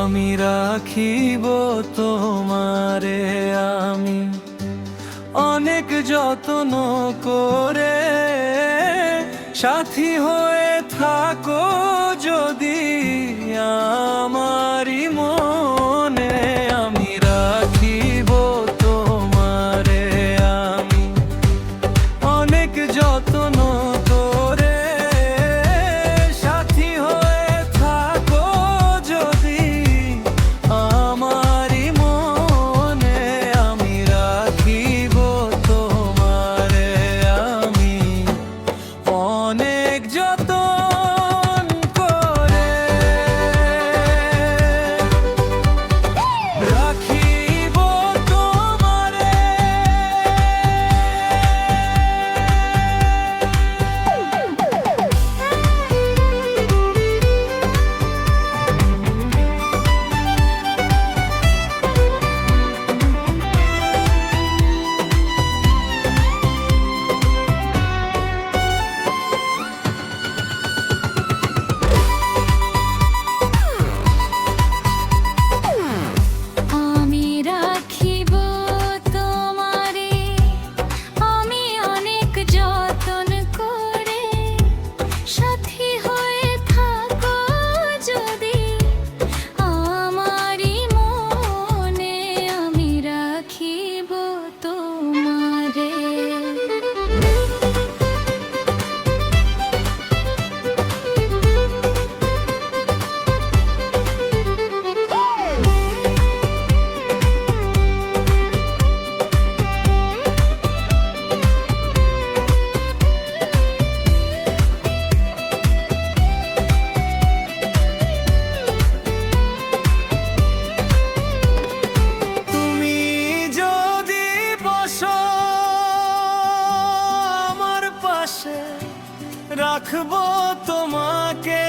আমি রাখিব তোমারে, আমি অনেক যত্ন করে। সাথী হয়ে থাকো যদি আমারি মনে। আমি রাখিব তোমারে, আমি অনেক যত্ন করে। সাথী হয়ে থাকো যদি আমারি মনে। আমি রাখিব তোমারে, আমি অনেক যতন করে রাখিব তোমারে। আমি রাখিব তোমারে, আমি অনেক যত্ন করে। সাথী হয়ে থাকো যদি আমারি মনে। আমি রাখিব তোমারে। তুমি যদি বসো আমার পাশে, রাখবো তোমাকে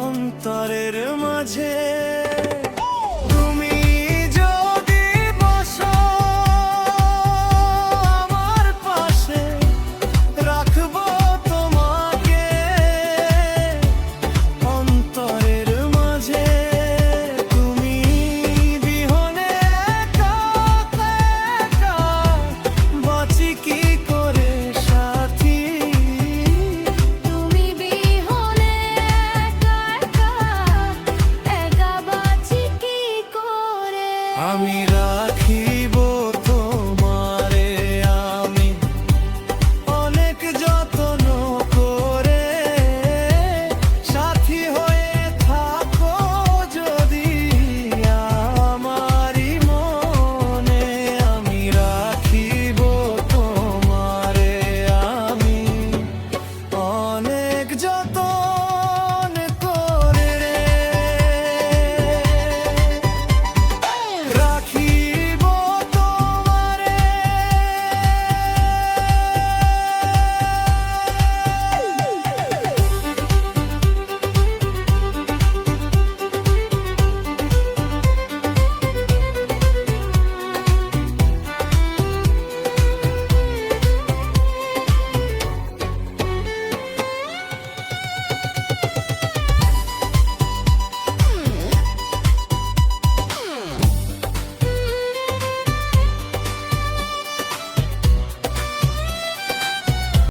অন্তরের মাঝে।